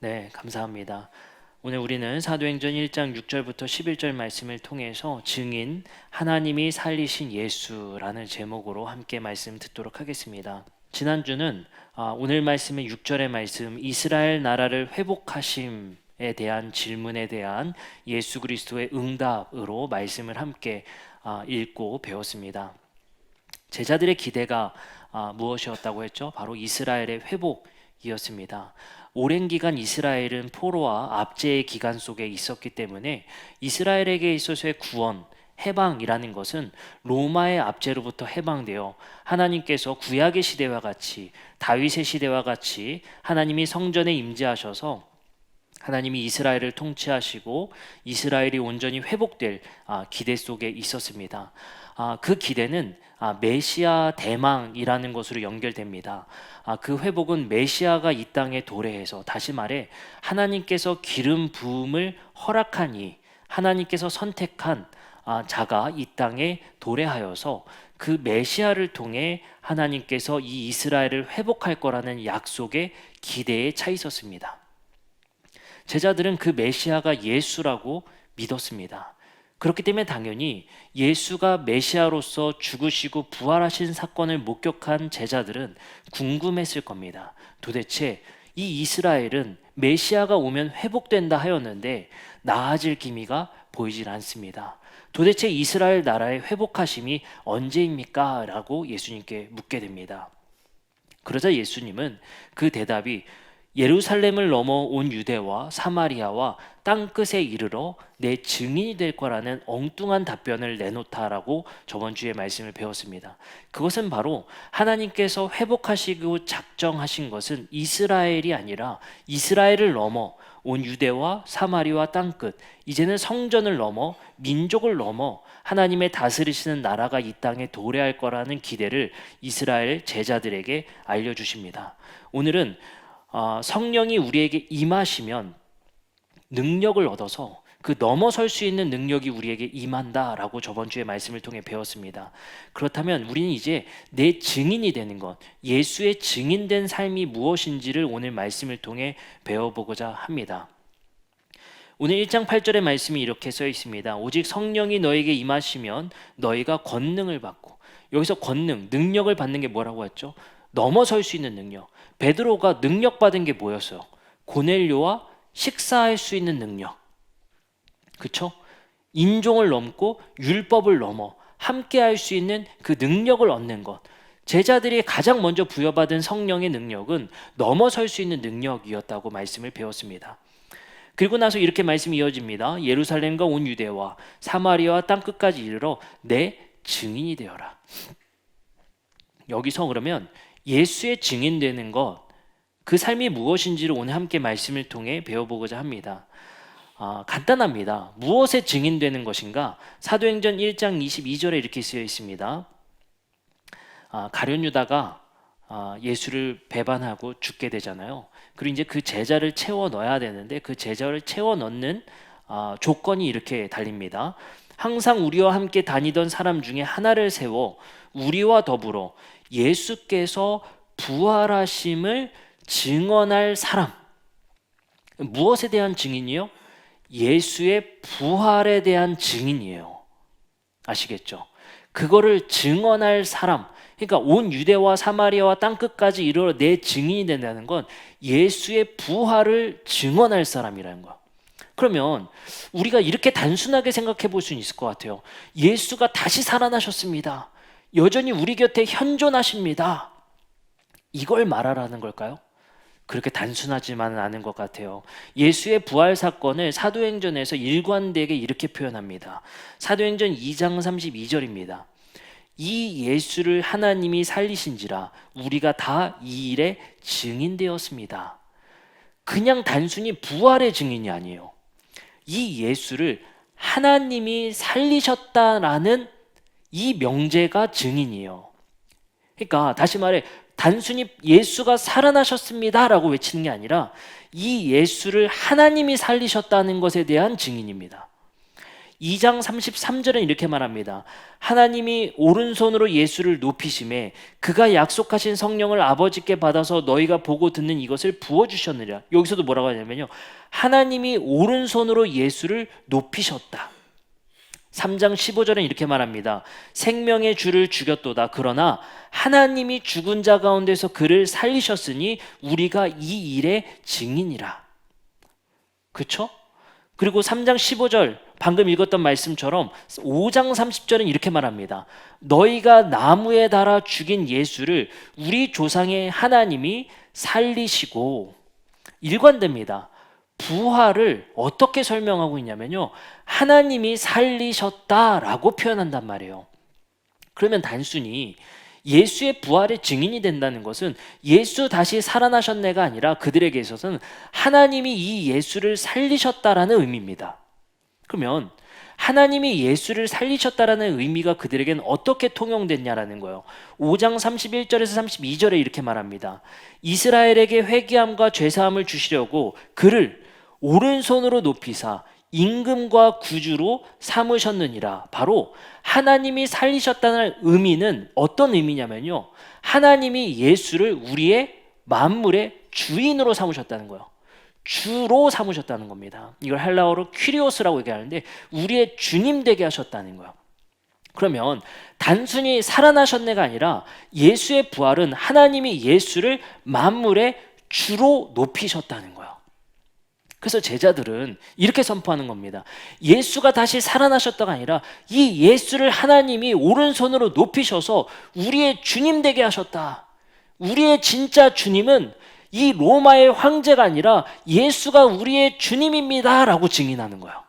네, 감사합니다. 오늘 우리는 사도행전 1장 6절부터 11절 말씀을 통해서 증인 하나님이 살리신 예수라는 제목으로 함께 말씀 듣도록 하겠습니다. 지난주는 오늘 말씀의 6절의 말씀 이스라엘 나라를 회복하심에 대한 질문에 대한 예수 그리스도의 응답으로 말씀을 함께 읽고 배웠습니다. 제자들의 기대가 무엇이었다고 했죠? 바로 이스라엘의 회복이었습니다. 오랜 기간 이스라엘은 포로와 압제의 기간 속에 있었기 때문에 이스라엘에게 있어서의 구원, 해방이라는 것은 로마의 압제로부터 해방되어 하나님께서 구약의 시대와 같이 다윗의 시대와 같이 하나님이 성전에 임재하셔서 하나님이 이스라엘을 통치하시고 이스라엘이 온전히 회복될 기대 속에 있었습니다. 그 기대는 메시아 대망이라는 것으로 연결됩니다. 그 회복은 메시아가 이 땅에 도래해서, 다시 말해 하나님께서 기름 부음을 허락하니 하나님께서 선택한 자가 이 땅에 도래하여서 그 메시아를 통해 하나님께서 이 이스라엘을 회복할 거라는 약속의 기대에 차 있었습니다. 제자들은 그 메시아가 예수라고 믿었습니다. 그렇기 때문에 당연히 예수가 메시아로서 죽으시고 부활하신 사건을 목격한 제자들은 궁금했을 겁니다. 도대체 이 이스라엘은 메시아가 오면 회복된다 하였는데 나아질 기미가 보이질 않습니다. 도대체 이스라엘 나라의 회복하심이 언제입니까? 라고 예수님께 묻게 됩니다. 그러자 예수님은 그 대답이 예루살렘을 넘어온 유대와 사마리아와 땅끝에 이르러 내 증인이 될 거라는 엉뚱한 답변을 내놓다라고 저번 주에 말씀을 배웠습니다. 그것은 바로 하나님께서 회복하시고 작정하신 것은 이스라엘이 아니라 이스라엘을 넘어 온 유대와 사마리아 땅끝, 이제는 성전을 넘어 민족을 넘어 하나님의 다스리시는 나라가 이 땅에 도래할 거라는 기대를 이스라엘 제자들에게 알려주십니다. 오늘은 성령이 우리에게 임하시면 능력을 얻어서 그 넘어설 수 있는 능력이 우리에게 임한다라고 저번 주에 말씀을 통해 배웠습니다. 그렇다면 우리는 이제 내 증인이 되는 것, 예수의 증인된 삶이 무엇인지를 오늘 말씀을 통해 배워보고자 합니다. 오늘 1장 8절의 말씀이 이렇게 써 있습니다. 오직 성령이 너에게 임하시면 너희가 권능을 받고, 여기서 권능, 능력을 받는 게 뭐라고 했죠? 넘어설 수 있는 능력. 베드로가 능력 받은 게 뭐였어요? 고넬료와 식사할 수 있는 능력. 그렇죠? 인종을 넘고 율법을 넘어 함께 할 수 있는 그 능력을 얻는 것. 제자들이 가장 먼저 부여받은 성령의 능력은 넘어설 수 있는 능력이었다고 말씀을 배웠습니다. 그리고 나서 이렇게 말씀이 이어집니다. 예루살렘과 온 유대와 사마리아와 땅끝까지 이르러 내 증인이 되어라. 여기서 그러면 예수의 증인되는 것, 그 삶이 무엇인지를 오늘 함께 말씀을 통해 배워보고자 합니다. 간단합니다. 무엇에 증인되는 것인가? 사도행전 1장 22절에 이렇게 쓰여 있습니다. 가룟 유다가 예수를 배반하고 죽게 되잖아요. 그리고 이제 그 제자를 채워 넣어야 되는데 그 제자를 채워 넣는 조건이 이렇게 달립니다. 항상 우리와 함께 다니던 사람 중에 하나를 세워 우리와 더불어 예수께서 부활하심을 증언할 사람. 무엇에 대한 증인이요? 예수의 부활에 대한 증인이에요. 아시겠죠? 그거를 증언할 사람. 그러니까 온 유대와 사마리아와 땅끝까지 이르러 내 증인이 된다는 건 예수의 부활을 증언할 사람이라는 거야. 그러면 우리가 이렇게 단순하게 생각해 볼 수는 있을 것 같아요. 예수가 다시 살아나셨습니다. 여전히 우리 곁에 현존하십니다. 이걸 말하라는 걸까요? 그렇게 단순하지만은 않은 것 같아요. 예수의 부활 사건을 사도행전에서 일관되게 이렇게 표현합니다. 사도행전 2장 32절입니다. 이 예수를 하나님이 살리신지라 우리가 다 이 일에 증인되었습니다. 그냥 단순히 부활의 증인이 아니에요. 이 예수를 하나님이 살리셨다라는 이 명제가 증인이에요. 그러니까 다시 말해 단순히 예수가 살아나셨습니다라고 외치는 게 아니라 이 예수를 하나님이 살리셨다는 것에 대한 증인입니다. 2장 33절은 이렇게 말합니다. 하나님이 오른손으로 예수를 높이심에 그가 약속하신 성령을 아버지께 받아서 너희가 보고 듣는 이것을 부어주셨느니라. 여기서도 뭐라고 하냐면요, 하나님이 오른손으로 예수를 높이셨다. 3장 15절은 이렇게 말합니다. 생명의 주를 죽였도다. 그러나 하나님이 죽은 자 가운데서 그를 살리셨으니 우리가 이 일의 증인이라. 그쵸? 그리고 3장 15절 방금 읽었던 말씀처럼 5장 30절은 이렇게 말합니다. 너희가 나무에 달아 죽인 예수를 우리 조상의 하나님이 살리시고, 일관됩니다. 부활을 어떻게 설명하고 있냐면요, 하나님이 살리셨다라고 표현한단 말이에요. 그러면 단순히 예수의 부활의 증인이 된다는 것은 예수 다시 살아나셨네가 아니라 그들에게 있어서는 하나님이 이 예수를 살리셨다라는 의미입니다. 그러면 하나님이 예수를 살리셨다라는 의미가 그들에겐 어떻게 통용됐냐라는 거예요. 5장 31절에서 32절에 이렇게 말합니다. 이스라엘에게 회개함과 죄사함을 주시려고 그를 오른손으로 높이사 임금과 구주로 삼으셨느니라. 바로 하나님이 살리셨다는 의미는 어떤 의미냐면요, 하나님이 예수를 우리의 만물의 주인으로 삼으셨다는 거예요. 주로 삼으셨다는 겁니다. 이걸 헬라어로 퀴리오스라고 얘기하는데 우리의 주님 되게 하셨다는 거예요. 그러면 단순히 살아나셨네가 아니라 예수의 부활은 하나님이 예수를 만물의 주로 높이셨다는 거예요. 그래서 제자들은 이렇게 선포하는 겁니다. 예수가 다시 살아나셨다가 아니라 이 예수를 하나님이 오른손으로 높이셔서 우리의 주님 되게 하셨다. 우리의 진짜 주님은 이 로마의 황제가 아니라 예수가 우리의 주님입니다 라고 증인하는 거예요.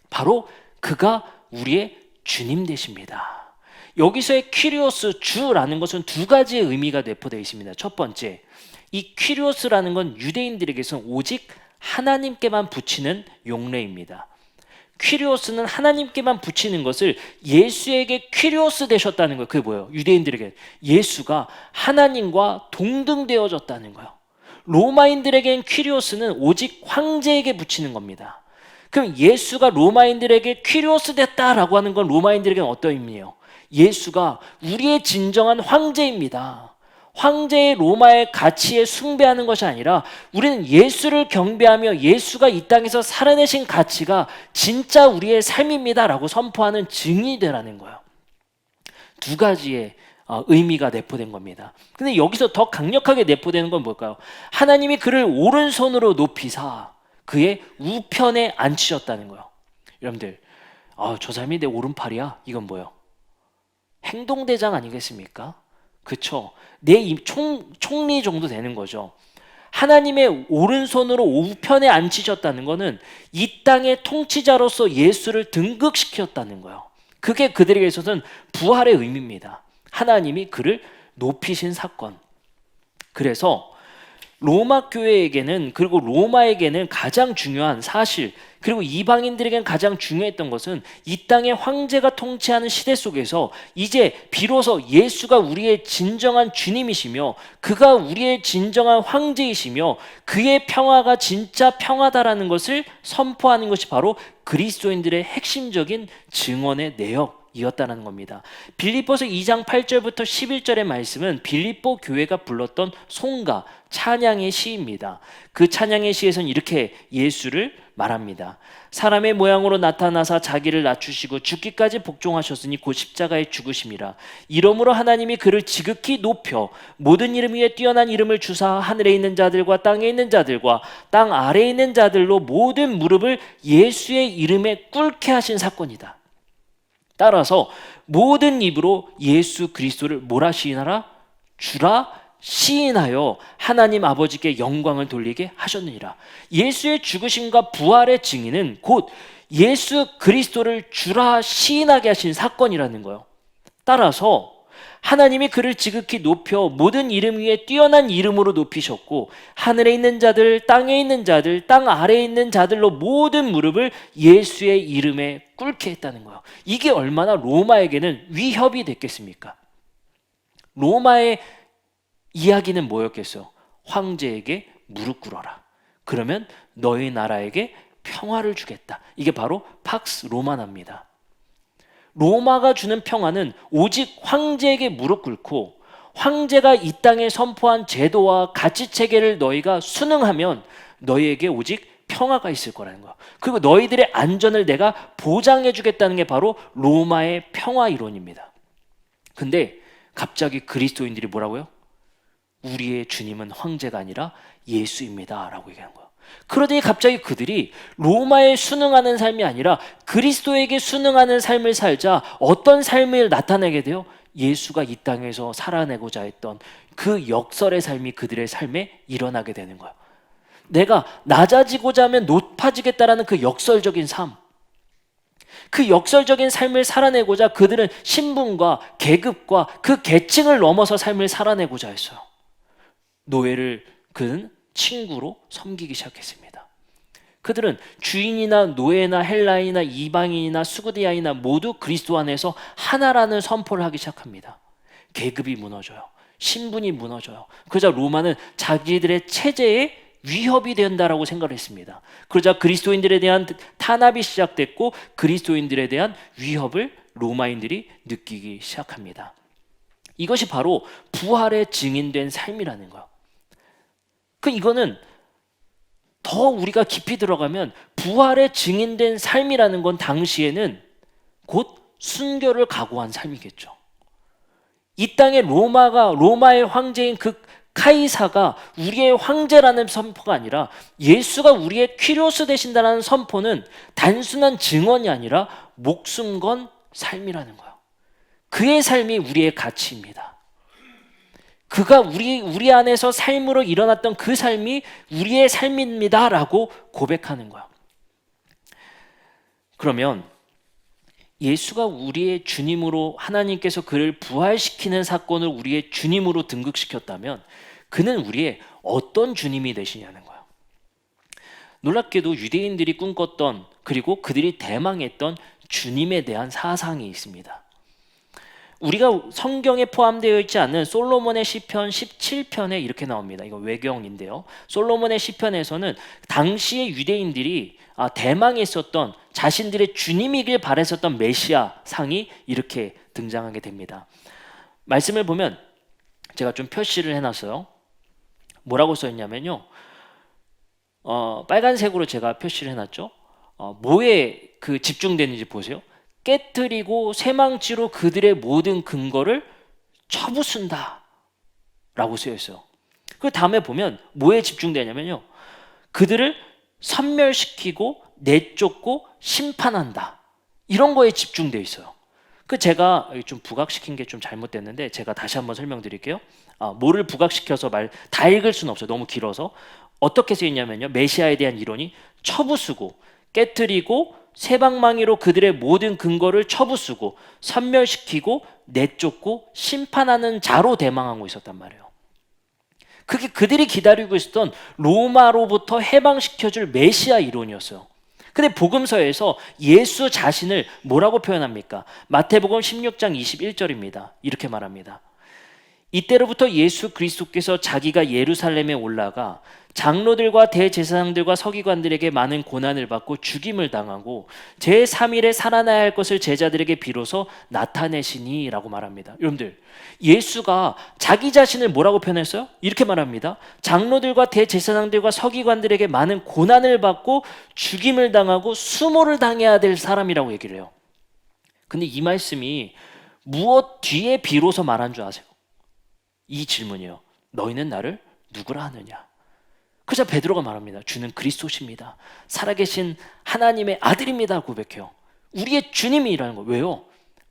바로 그가 우리의 주님 되십니다. 여기서의 퀴리오스, 주라는 것은 두 가지의 의미가 내포되어 있습니다. 첫 번째, 이 퀴리오스라는 건 유대인들에게서는 오직 하나님께만 붙이는 용례입니다. 퀴리오스는 하나님께만 붙이는 것을 예수에게 퀴리오스 되셨다는 거예요. 그게 뭐예요? 유대인들에게 예수가 하나님과 동등되어졌다는 거예요. 로마인들에겐 퀴리오스는 오직 황제에게 붙이는 겁니다. 그럼 예수가 로마인들에게 퀴리오스 됐다라고 하는 건 로마인들에게는 어떤 의미예요? 예수가 우리의 진정한 황제입니다. 황제의 로마의 가치에 숭배하는 것이 아니라 우리는 예수를 경배하며 예수가 이 땅에서 살아내신 가치가 진짜 우리의 삶입니다 라고 선포하는 증인이 되라는 거예요. 두 가지의 의미가 내포된 겁니다. 근데 여기서 더 강력하게 내포되는 건 뭘까요? 하나님이 그를 오른손으로 높이사 그의 우편에 앉히셨다는 거예요. 여러분들, 저 사람이 내 오른팔이야? 이건 뭐예요? 행동대장 아니겠습니까? 그쵸? 내 총리 정도 되는 거죠. 하나님의 오른손으로 우편에 앉히셨다는 것은 이 땅의 통치자로서 예수를 등극시켰다는 거예요. 그게 그들에게 있어서는 부활의 의미입니다. 하나님이 그를 높이신 사건. 그래서 로마 교회에게는, 그리고 로마에게는 가장 중요한 사실, 그리고 이방인들에게는 가장 중요했던 것은 이 땅의 황제가 통치하는 시대 속에서 이제 비로소 예수가 우리의 진정한 주님이시며 그가 우리의 진정한 황제이시며 그의 평화가 진짜 평화다라는 것을 선포하는 것이 바로 그리스도인들의 핵심적인 증언의 내역이었다는 겁니다. 빌립보서 2장 8절부터 11절의 말씀은 빌립보 교회가 불렀던 송가, 찬양의 시입니다. 그 찬양의 시에서는 이렇게 예수를 말합니다. 사람의 모양으로 나타나사 자기를 낮추시고 죽기까지 복종하셨으니 곧 십자가에 죽으심이라. 이러므로 하나님이 그를 지극히 높여 모든 이름 위에 뛰어난 이름을 주사 하늘에 있는 자들과 땅에 있는 자들과 땅 아래에 있는 자들로 모든 무릎을 예수의 이름에 꿇게 하신 사건이다. 따라서 모든 입으로 예수 그리스도를 뭐라 시인하라? 주라 시인하여 하나님 아버지께 영광을 돌리게 하셨느니라. 예수의 죽으심과 부활의 증인은 곧 예수 그리스도를 주라 시인하게 하신 사건이라는 거예요. 따라서 하나님이 그를 지극히 높여 모든 이름 위에 뛰어난 이름으로 높이셨고 하늘에 있는 자들, 땅에 있는 자들, 땅 아래에 있는 자들로 모든 무릎을 예수의 이름에 꿇게 했다는 거예요. 이게 얼마나 로마에게는 위협이 됐겠습니까? 로마의 이야기는 뭐였겠어요? 황제에게 무릎 꿇어라. 그러면 너희 나라에게 평화를 주겠다. 이게 바로 팍스 로마나입니다. 로마가 주는 평화는 오직 황제에게 무릎 꿇고 황제가 이 땅에 선포한 제도와 가치 체계를 너희가 순응하면 너희에게 오직 평화가 있을 거라는 거야. 그리고 너희들의 안전을 내가 보장해 주겠다는 게 바로 로마의 평화 이론입니다. 근데 갑자기 그리스도인들이 뭐라고요? 우리의 주님은 황제가 아니라 예수입니다 라고 얘기하는 거야. 그러더니 갑자기 그들이 로마에 순응하는 삶이 아니라 그리스도에게 순응하는 삶을 살자 어떤 삶을 나타내게 돼요? 예수가 이 땅에서 살아내고자 했던 그 역설의 삶이 그들의 삶에 일어나게 되는 거야. 내가 낮아지고자 하면 높아지겠다라는 그 역설적인 삶, 그 역설적인 삶을 살아내고자 그들은 신분과 계급과 그 계층을 넘어서 삶을 살아내고자 했어요. 노예를 그는 친구로 섬기기 시작했습니다. 그들은 주인이나 노예나 헬라인이나 이방인이나 수구디아이나 모두 그리스도 안에서 하나라는 선포를 하기 시작합니다. 계급이 무너져요. 신분이 무너져요. 그러자 로마는 자기들의 체제에 위협이 된다라고 생각을 했습니다. 그러자 그리스도인들에 대한 탄압이 시작됐고 그리스도인들에 대한 위협을 로마인들이 느끼기 시작합니다. 이것이 바로 부활의 증인된 삶이라는 거예요. 이거는 더 우리가 깊이 들어가면 부활의 증인된 삶이라는 건 당시에는 곧 순교를 각오한 삶이겠죠. 이 땅에 로마의 황제인 그 카이사가 우리의 황제라는 선포가 아니라 예수가 우리의 퀴리오스 되신다는 선포는 단순한 증언이 아니라 목숨 건 삶이라는 거예요. 그의 삶이 우리의 가치입니다. 그가 우리 안에서 삶으로 일어났던 그 삶이 우리의 삶입니다 라고 고백하는 거야. 그러면 예수가 우리의 주님으로 하나님께서 그를 부활시키는 사건을 우리의 주님으로 등극시켰다면 그는 우리의 어떤 주님이 되시냐는 거야. 놀랍게도 유대인들이 꿈꿨던 그리고 그들이 대망했던 주님에 대한 사상이 있습니다. 우리가 성경에 포함되어 있지 않은 솔로몬의 시편 17편에 이렇게 나옵니다. 이거 외경인데요. 솔로몬의 시편에서는 당시의 유대인들이 대망했었던 자신들의 주님이길 바랬었던 메시아 상이 이렇게 등장하게 됩니다. 말씀을 보면 제가 좀 표시를 해놨어요. 뭐라고 써있냐면요. 빨간색으로 제가 표시를 해놨죠. 뭐에 집중되는지 보세요. 깨뜨리고 쇠망치로 그들의 모든 근거를 쳐부순다 라고 쓰여있어요. 그 다음에 보면 뭐에 집중되냐면요, 그들을 섬멸시키고 내쫓고 심판한다, 이런 거에 집중되어 있어요. 제가 좀 부각시킨 게 좀 잘못됐는데 제가 다시 한번 설명드릴게요. 뭐를 부각시켜서 다 읽을 수는 없어요. 너무 길어서. 어떻게 쓰였냐면요, 메시아에 대한 이론이 쳐부수고 깨뜨리고 쇠방망이로 그들의 모든 근거를 쳐부수고 섬멸시키고 내쫓고 심판하는 자로 대망하고 있었단 말이에요. 그게 그들이 기다리고 있었던 로마로부터 해방시켜줄 메시아 이론이었어요. 근데 복음서에서 예수 자신을 뭐라고 표현합니까? 마태복음 16장 21절입니다. 이렇게 말합니다. 이때로부터 예수 그리스도께서 자기가 예루살렘에 올라가 장로들과 대제사장들과 서기관들에게 많은 고난을 받고 죽임을 당하고 제3일에 살아나야 할 것을 제자들에게 비로소 나타내시니 라고 말합니다. 여러분들, 예수가 자기 자신을 뭐라고 표현했어요? 이렇게 말합니다. 장로들과 대제사장들과 서기관들에게 많은 고난을 받고 죽임을 당하고 수모를 당해야 될 사람이라고 얘기를 해요. 근데 이 말씀이 무엇 뒤에 비로소 말한 줄 아세요? 이 질문이에요. 너희는 나를 누구라 하느냐? 그래서 베드로가 말합니다. 주는 그리스도십니다. 살아계신 하나님의 아들입니다 고백해요. 우리의 주님이라는 거. 왜요?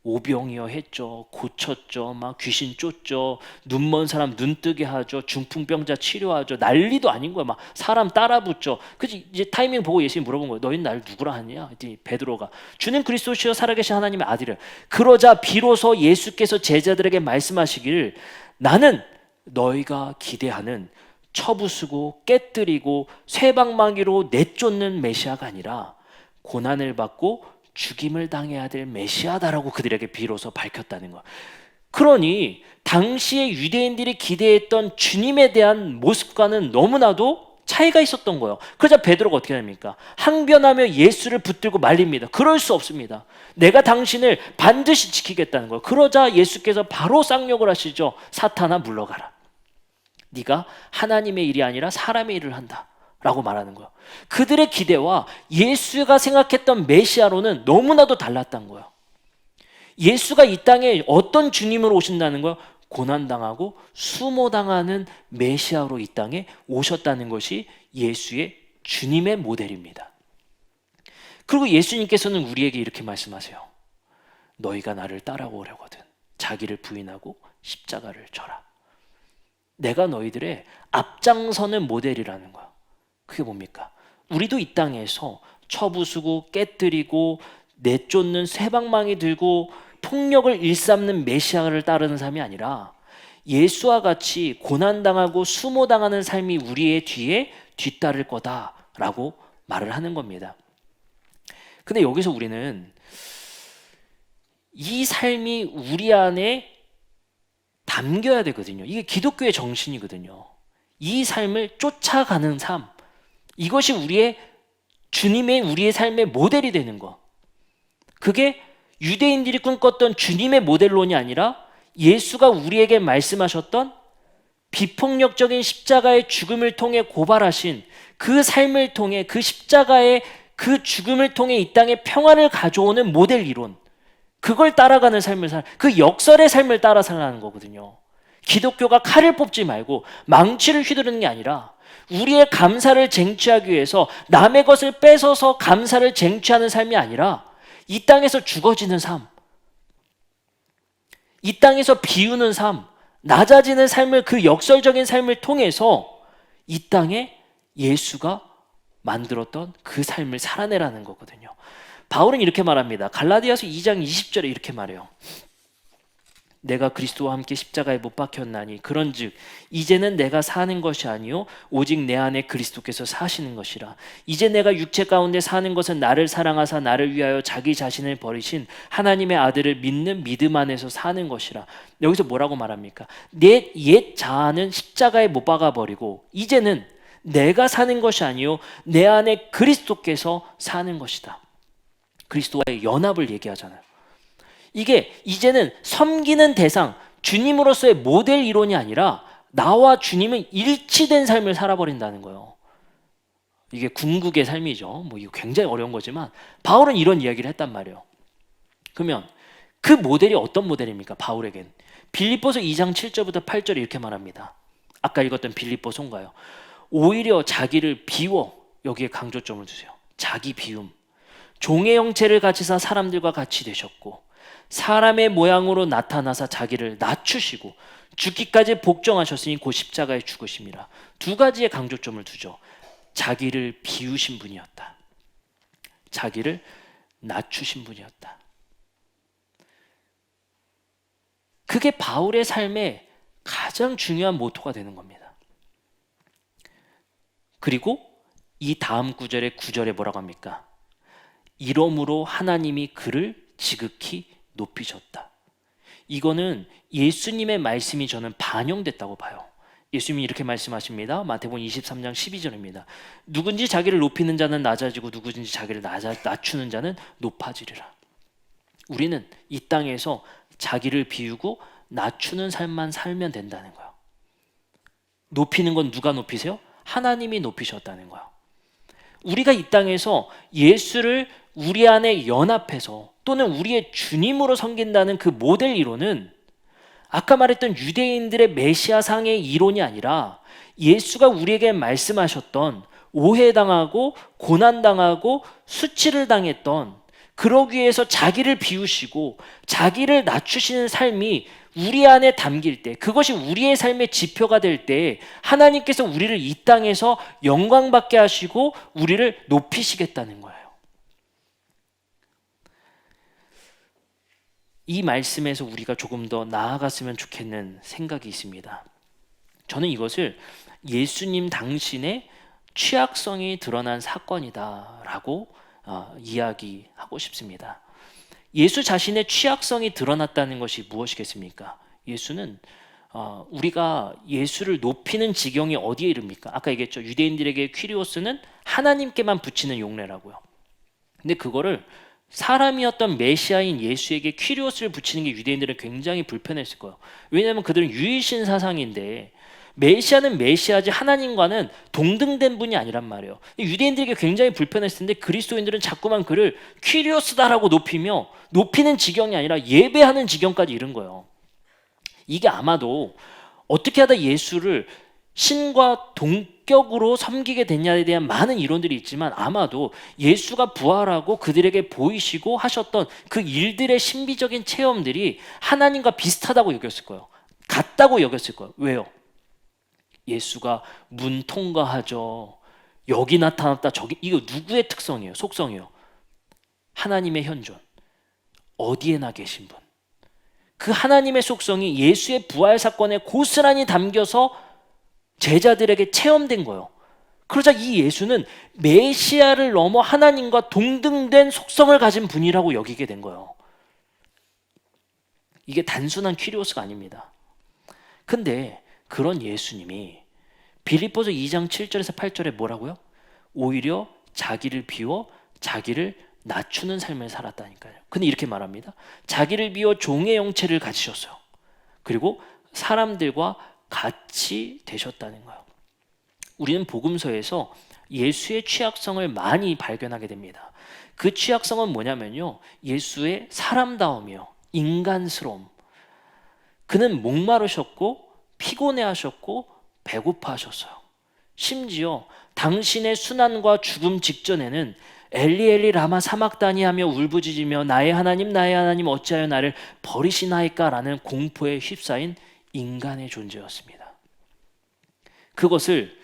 오병이어 했죠. 고쳤죠. 막 귀신 쫓죠. 눈먼 사람 눈 뜨게 하죠. 중풍병자 치료하죠. 난리도 아닌 거야. 막 사람 따라 붙죠. 그래서 이제 타이밍 보고 예수님이 물어본 거예요. 너희는 나를 누구라 하느냐? 이제 베드로가 주는 그리스도시여 살아계신 하나님의 아들이라. 그러자 비로소 예수께서 제자들에게 말씀하시기를 나는 너희가 기대하는 쳐부수고 깨뜨리고 쇠방망이로 내쫓는 메시아가 아니라 고난을 받고 죽임을 당해야 될 메시아다라고 그들에게 비로소 밝혔다는 거야. 그러니 당시의 유대인들이 기대했던 주님에 대한 모습과는 너무나도 차이가 있었던 거예요. 그러자 베드로가 어떻게 됩니까? 항변하며 예수를 붙들고 말립니다. 그럴 수 없습니다. 내가 당신을 반드시 지키겠다는 거예요. 그러자 예수께서 바로 쌍욕을 하시죠. 사탄아 물러가라. 네가 하나님의 일이 아니라 사람의 일을 한다 라고 말하는 거예요. 그들의 기대와 예수가 생각했던 메시아로는 너무나도 달랐던 거예요. 예수가 이 땅에 어떤 주님으로 오신다는 거예요? 고난당하고 수모당하는 메시아로 이 땅에 오셨다는 것이 예수의 주님의 모델입니다. 그리고 예수님께서는 우리에게 이렇게 말씀하세요. 너희가 나를 따라오려거든 자기를 부인하고 십자가를 져라. 내가 너희들의 앞장서는 모델이라는 거야. 그게 뭡니까? 우리도 이 땅에서 쳐부수고 깨뜨리고 내쫓는 쇠방망이 들고 폭력을 일삼는 메시아를 따르는 삶이 아니라 예수와 같이 고난당하고 수모당하는 삶이 우리의 뒤에 뒤따를 거다라고 말을 하는 겁니다. 근데 여기서 우리는 이 삶이 우리 안에 담겨야 되거든요. 이게 기독교의 정신이거든요. 이 삶을 쫓아가는 삶, 이것이 우리의 삶의 모델이 되는 거. 그게 유대인들이 꿈꿨던 주님의 모델론이 아니라 예수가 우리에게 말씀하셨던 비폭력적인 십자가의 죽음을 통해 고발하신 그 삶을 통해 그 십자가의 그 죽음을 통해 이 땅에 평화를 가져오는 모델 이론, 그걸 따라가는 삶을 그 역설의 삶을 따라 살아가는 거거든요. 기독교가 칼을 뽑지 말고 망치를 휘두르는 게 아니라 우리의 감사를 쟁취하기 위해서 남의 것을 뺏어서 감사를 쟁취하는 삶이 아니라 이 땅에서 죽어지는 삶, 이 땅에서 비우는 삶, 낮아지는 삶을, 그 역설적인 삶을 통해서 이 땅에 예수가 만들었던 그 삶을 살아내라는 거거든요. 바울은 이렇게 말합니다. 갈라디아서 2장 20절에 이렇게 말해요. 내가 그리스도와 함께 십자가에 못 박혔나니 그런즉 이제는 내가 사는 것이 아니요 오직 내 안에 그리스도께서 사시는 것이라. 이제 내가 육체 가운데 사는 것은 나를 사랑하사 나를 위하여 자기 자신을 버리신 하나님의 아들을 믿는 믿음 안에서 사는 것이라. 여기서 뭐라고 말합니까? 내 옛 자아는 십자가에 못 박아버리고 이제는 내가 사는 것이 아니요 내 안에 그리스도께서 사는 것이다. 그리스도와의 연합을 얘기하잖아요. 이게 이제는 섬기는 대상, 주님으로서의 모델 이론이 아니라 나와 주님은 일치된 삶을 살아버린다는 거예요. 이게 궁극의 삶이죠. 이거 굉장히 어려운 거지만 바울은 이런 이야기를 했단 말이에요. 그러면 그 모델이 어떤 모델입니까? 바울에겐 빌립보서 2장 7절부터 8절에 이렇게 말합니다. 아까 읽었던 빌립보서인가요? 오히려 자기를 비워, 여기에 강조점을 두세요. 자기 비움. 종의 형체를 가지사 사람들과 같이 되셨고 사람의 모양으로 나타나사 자기를 낮추시고 죽기까지 복종하셨으니 곧 십자가에 죽으심이라. 두 가지의 강조점을 두죠. 자기를 비우신 분이었다. 자기를 낮추신 분이었다. 그게 바울의 삶의 가장 중요한 모토가 되는 겁니다. 그리고 이 다음 구절의 9절에 뭐라고 합니까? 이러므로 하나님이 그를 지극히 높이셨다. 이거는 예수님의 말씀이 저는 반영됐다고 봐요. 예수님이 이렇게 말씀하십니다. 마태복음 23장 12절입니다. 누군지 자기를 높이는 자는 낮아지고 누구든지 자기를 낮추는 자는 높아지리라. 우리는 이 땅에서 자기를 비우고 낮추는 삶만 살면 된다는 거예요. 높이는 건 누가 높이세요? 하나님이 높이셨다는 거예요. 우리가 이 땅에서 예수를 우리 안에 연합해서 또는 우리의 주님으로 섬긴다는 그 모델 이론은 아까 말했던 유대인들의 메시아상의 이론이 아니라 예수가 우리에게 말씀하셨던 오해당하고 고난당하고 수치를 당했던, 그러기 위해서 자기를 비우시고 자기를 낮추시는 삶이 우리 안에 담길 때, 그것이 우리의 삶의 지표가 될 때 하나님께서 우리를 이 땅에서 영광받게 하시고 우리를 높이시겠다는 거예요. 이 말씀에서 우리가 조금 더 나아갔으면 좋겠는 생각이 있습니다. 저는 이것을 예수님 당신의 취약성이 드러난 사건이다라고 이야기하고 싶습니다. 예수 자신의 취약성이 드러났다는 것이 무엇이겠습니까? 예수는 우리가 예수를 높이는 지경이 어디에 이릅니까? 아까 얘기했죠. 유대인들에게 퀴리오스는 하나님께만 붙이는 용례라고요. 근데 그거를 사람이었던 메시아인 예수에게 퀴리오스를 붙이는 게 유대인들은 굉장히 불편했을 거예요. 왜냐하면 그들은 유일신 사상인데 메시아는 메시아지 하나님과는 동등된 분이 아니란 말이에요. 유대인들에게 굉장히 불편했을 텐데 그리스도인들은 자꾸만 그를 퀴리오스다라고 높이며 높이는 지경이 아니라 예배하는 지경까지 이른 거예요. 이게 아마도 어떻게 하다 예수를 신과 동격으로 섬기게 됐냐에 대한 많은 이론들이 있지만 아마도 예수가 부활하고 그들에게 보이시고 하셨던 그 일들의 신비적인 체험들이 하나님과 비슷하다고 여겼을 거예요. 같다고 여겼을 거예요. 왜요? 예수가 문 통과하죠. 여기 나타났다 저기, 이거 누구의 특성이에요? 속성이에요? 하나님의 현존. 어디에나 계신 분. 그 하나님의 속성이 예수의 부활 사건에 고스란히 담겨서 제자들에게 체험된 거예요. 그러자 이 예수는 메시아를 넘어 하나님과 동등된 속성을 가진 분이라고 여기게 된 거예요. 이게 단순한 퀴리오스가 아닙니다. 근데 그런 예수님이 빌립보서 2장 7절에서 8절에 뭐라고요? 오히려 자기를 비워 자기를 낮추는 삶을 살았다니까요. 근데 이렇게 말합니다. 자기를 비워 종의 형체를 가지셨어요. 그리고 사람들과 같이 되셨다는 거예요. 우리는 복음서에서 예수의 취약성을 많이 발견하게 됩니다. 그 취약성은 뭐냐면요, 예수의 사람다움이요, 인간스러움. 그는 목마르셨고 피곤해하셨고 배고파하셨어요. 심지어 당신의 순환과 죽음 직전에는 엘리 엘리 라마 사막다니 하며 울부짖으며 나의 하나님 어찌하여 나를 버리시나이까 라는 공포에 휩싸인 인간의 존재였습니다. 그것을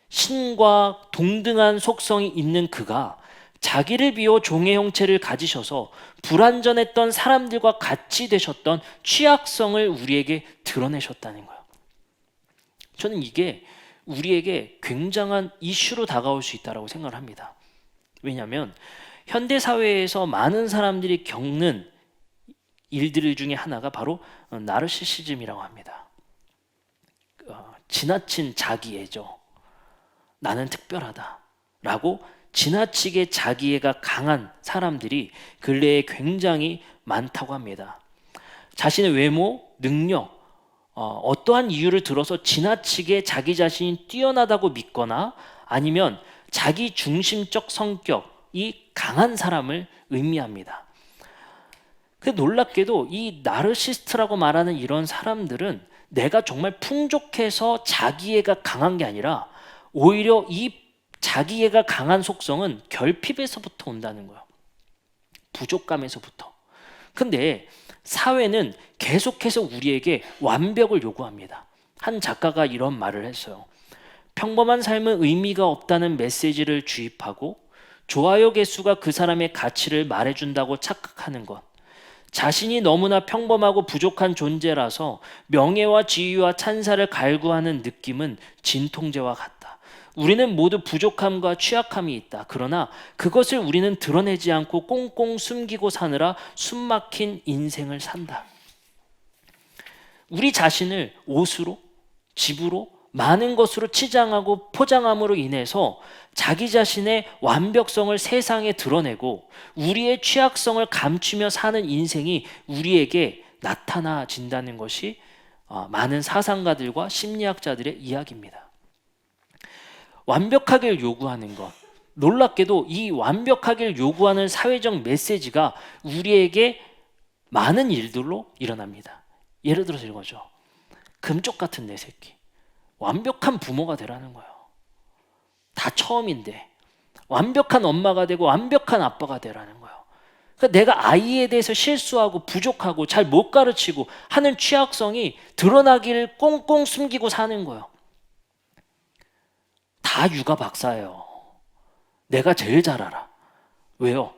신과 동등한 속성이 있는 그가 자기를 비워 종의 형체를 가지셔서 불완전했던 사람들과 같이 되셨던 취약성을 우리에게 드러내셨다는 거예요. 저는 이게 우리에게 굉장한 이슈로 다가올 수 있다고 생각을 합니다. 왜냐하면 현대사회에서 많은 사람들이 겪는 일들 중에 하나가 바로 나르시시즘이라고 합니다. 지나친 자기애죠. 나는 특별하다라고 지나치게 자기애가 강한 사람들이 근래에 굉장히 많다고 합니다. 자신의 외모, 능력, 어떠한 이유를 들어서 지나치게 자기 자신이 뛰어나다고 믿거나 아니면 자기 중심적 성격이 강한 사람을 의미합니다. 그 놀랍게도 이 나르시스트라고 말하는 이런 사람들은 내가 정말 풍족해서 자기애가 강한 게 아니라 오히려 이 자기애가 강한 속성은 결핍에서부터 온다는 거예요. 부족감에서부터. 근데 사회는 계속해서 우리에게 완벽을 요구합니다. 한 작가가 이런 말을 했어요. 평범한 삶은 의미가 없다는 메시지를 주입하고 좋아요 개수가 그 사람의 가치를 말해준다고 착각하는 것. 자신이 너무나 평범하고 부족한 존재라서 명예와 지위와 찬사를 갈구하는 느낌은 진통제와 같다. 우리는 모두 부족함과 취약함이 있다. 그러나 그것을 우리는 드러내지 않고 꽁꽁 숨기고 사느라 숨막힌 인생을 산다. 우리 자신을 옷으로, 집으로, 많은 것으로 치장하고 포장함으로 인해서 자기 자신의 완벽성을 세상에 드러내고 우리의 취약성을 감추며 사는 인생이 우리에게 나타나진다는 것이 많은 사상가들과 심리학자들의 이야기입니다. 완벽하길 요구하는 것, 놀랍게도 이 완벽하길 요구하는 사회적 메시지가 우리에게 많은 일들로 일어납니다. 예를 들어서 이거죠. 금쪽 같은 내 새끼. 완벽한 부모가 되라는 거예요. 다 처음인데 완벽한 엄마가 되고 완벽한 아빠가 되라는 거예요. 그러니까 내가 아이에 대해서 실수하고 부족하고 잘 못 가르치고 하는 취약성이 드러나기를 꽁꽁 숨기고 사는 거예요. 다 육아 박사예요. 내가 제일 잘 알아. 왜요?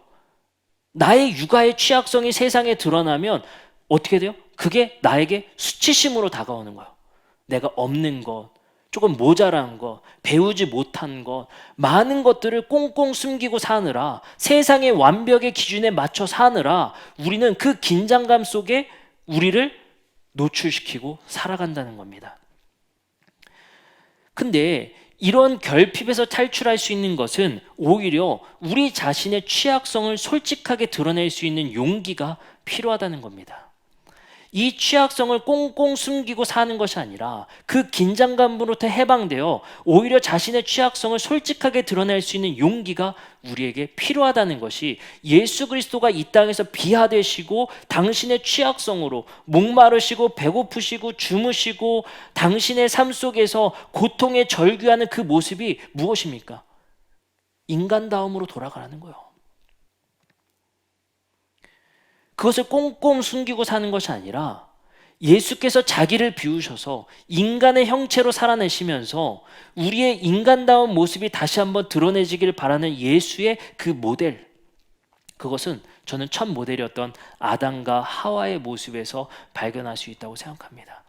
나의 육아의 취약성이 세상에 드러나면 어떻게 돼요? 그게 나에게 수치심으로 다가오는 거예요. 내가 없는 것, 조금 모자란 것, 배우지 못한 것, 많은 것들을 꽁꽁 숨기고 사느라, 세상의 완벽의 기준에 맞춰 사느라 우리는 그 긴장감 속에 우리를 노출시키고 살아간다는 겁니다. 근데 이런 결핍에서 탈출할 수 있는 것은 오히려 우리 자신의 취약성을 솔직하게 드러낼 수 있는 용기가 필요하다는 겁니다. 이 취약성을 꽁꽁 숨기고 사는 것이 아니라 그 긴장감으로부터 해방되어 오히려 자신의 취약성을 솔직하게 드러낼 수 있는 용기가 우리에게 필요하다는 것이 예수 그리스도가 이 땅에서 비하되시고 당신의 취약성으로 목마르시고 배고프시고 주무시고 당신의 삶 속에서 고통에 절규하는 그 모습이 무엇입니까? 인간다움으로 돌아가라는 거예요. 그것을 꽁꽁 숨기고 사는 것이 아니라 예수께서 자기를 비우셔서 인간의 형체로 살아내시면서 우리의 인간다운 모습이 다시 한번 드러내지길 바라는 예수의 그 모델, 그것은 저는 첫 모델이었던 아담과 하와의 모습에서 발견할 수 있다고 생각합니다.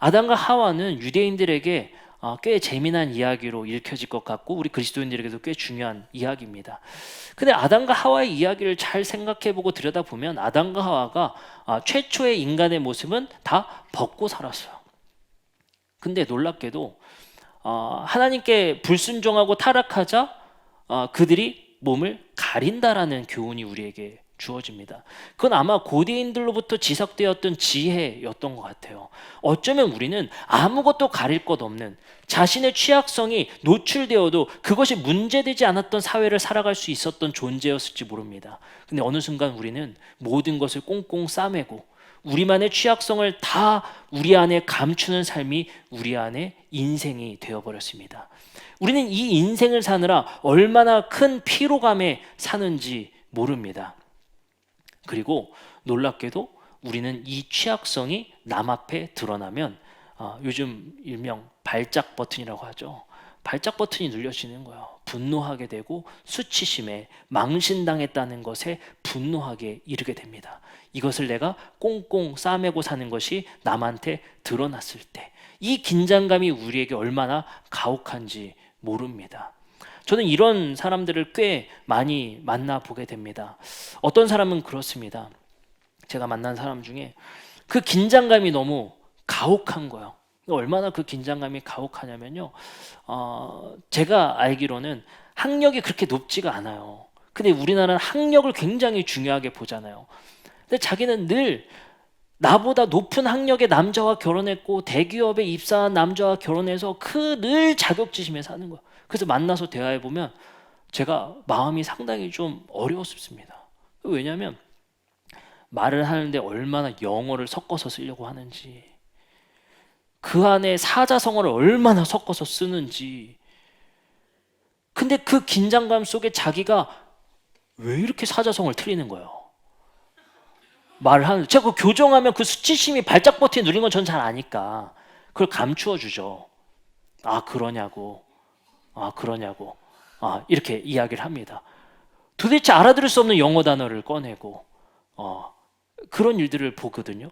아담과 하와는 유대인들에게 꽤 재미난 이야기로 읽혀질 것 같고 우리 그리스도인들에게도 꽤 중요한 이야기입니다. 근데 아담과 하와의 이야기를 잘 생각해보고 들여다보면 아담과 하와가 최초의 인간의 모습은 다 벗고 살았어요. 근데 놀랍게도 하나님께 불순종하고 타락하자 그들이 몸을 가린다라는 교훈이 우리에게 주어집니다. 그건 아마 고대인들로부터 지속되었던 지혜였던 것 같아요. 어쩌면 우리는 아무것도 가릴 것 없는 자신의 취약성이 노출되어도 그것이 문제되지 않았던 사회를 살아갈 수 있었던 존재였을지 모릅니다. 근데 어느 순간 우리는 모든 것을 꽁꽁 싸매고 우리만의 취약성을 다 우리 안에 감추는 삶이 우리 안에 인생이 되어버렸습니다. 우리는 이 인생을 사느라 얼마나 큰 피로감에 사는지 모릅니다. 그리고 놀랍게도 우리는 이 취약성이 남 앞에 드러나면 요즘 일명 발작 버튼이라고 하죠. 발작 버튼이 눌려지는 거예요. 분노하게 되고 수치심에 망신당했다는 것에 분노하게 이르게 됩니다. 이것을 내가 꽁꽁 싸매고 사는 것이 남한테 드러났을 때 이 긴장감이 우리에게 얼마나 가혹한지 모릅니다. 저는 이런 사람들을 꽤 많이 만나보게 됩니다. 어떤 사람은 그렇습니다. 제가 만난 사람 중에 그 긴장감이 너무 가혹한 거예요. 얼마나 그 긴장감이 가혹하냐면요. 제가 알기로는 학력이 그렇게 높지가 않아요. 근데 우리나라는 학력을 굉장히 중요하게 보잖아요. 근데 자기는 늘 나보다 높은 학력의 남자와 결혼했고 대기업에 입사한 남자와 결혼해서 그 늘 자격지심에 사는 거예요. 그래서 만나서 대화해보면 제가 마음이 상당히 좀 어려웠습니다. 왜냐하면 말을 하는데 얼마나 영어를 섞어서 쓰려고 하는지, 그 안에 사자성어를 얼마나 섞어서 쓰는지. 근데 그 긴장감 속에 자기가 왜 이렇게 사자성어를 틀리는 거예요? 말을 하는데 제가 그 교정하면 그 수치심이 발작 버튼이 눌린 건 전 잘 아니까 그걸 감추어 주죠. 그러냐고. 이렇게 이야기를 합니다. 도대체 알아들을 수 없는 영어 단어를 꺼내고 그런 일들을 보거든요.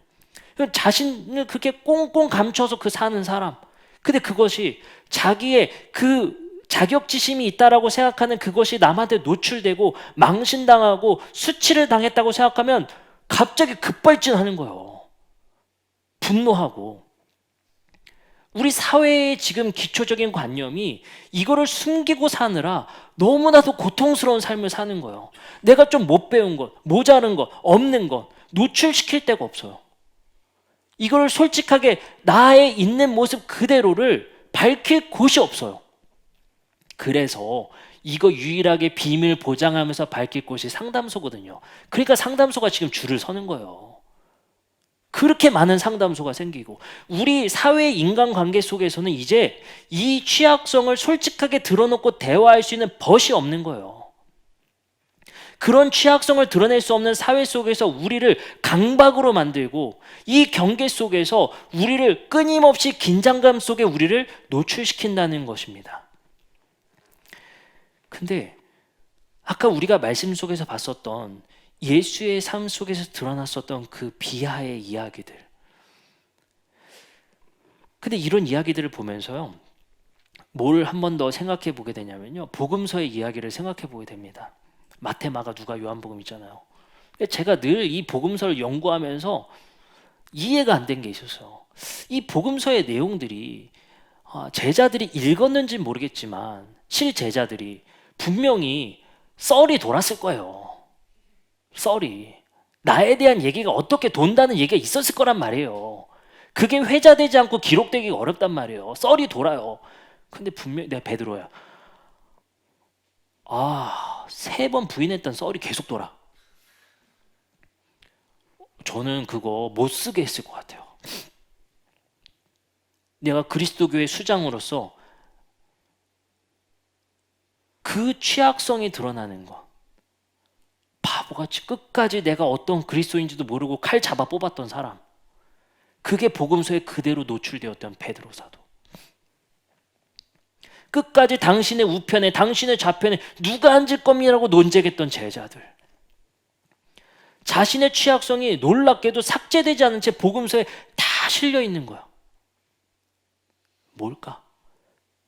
자신을 그렇게 꽁꽁 감춰서 사는 사람. 근데 그것이 자기의 그 자격지심이 있다라고 생각하는 그것이 남한테 노출되고 망신당하고 수치를 당했다고 생각하면 갑자기 급발진하는 거예요. 분노하고. 우리 사회의 지금 기초적인 관념이 이거를 숨기고 사느라 너무나도 고통스러운 삶을 사는 거예요. 내가 좀 못 배운 것, 모자른 것, 없는 것 노출시킬 데가 없어요. 이걸 솔직하게 나의 있는 모습 그대로를 밝힐 곳이 없어요. 그래서 이거 유일하게 비밀 보장하면서 밝힐 곳이 상담소거든요. 그러니까 상담소가 지금 줄을 서는 거예요. 그렇게 많은 상담소가 생기고 우리 사회 인간관계 속에서는 이제 이 취약성을 솔직하게 드러놓고 대화할 수 있는 벗이 없는 거예요. 그런 취약성을 드러낼 수 없는 사회 속에서 우리를 강박으로 만들고 이 경계 속에서 우리를 끊임없이 긴장감 속에 우리를 노출시킨다는 것입니다. 근데 아까 우리가 말씀 속에서 봤었던 예수의 삶 속에서 드러났었던 그 비하의 이야기들, 근데 이런 이야기들을 보면서요 뭘 한 번 더 생각해 보게 되냐면요, 복음서의 이야기를 생각해 보게 됩니다. 마태, 마가, 누가, 요한복음 있잖아요. 제가 늘 이 복음서를 연구하면서 이해가 안 된 게 있어서 이 복음서의 내용들이 제자들이 읽었는지 모르겠지만 실제자들이 분명히 썰이 돌았을 거예요. 썰이 나에 대한 얘기가 어떻게 돈다는 얘기가 있었을 거란 말이에요. 그게 회자되지 않고 기록되기가 어렵단 말이에요. 썰이 돌아요. 근데 분명히 내가 베드로야. 3번 부인했던 썰이 계속 돌아. 저는 그거 못 쓰게 했을 것 같아요. 내가 그리스도교의 수장으로서 그 취약성이 드러나는 것, 바보같이 끝까지 내가 어떤 그리스도인지도 모르고 칼 잡아 뽑았던 사람, 그게 복음서에 그대로 노출되었던 베드로 사도. 끝까지 당신의 우편에, 당신의 좌편에 누가 앉을 겁니다라고 논쟁했던 제자들, 자신의 취약성이 놀랍게도 삭제되지 않은 채 복음서에 다 실려 있는 거야. 뭘까?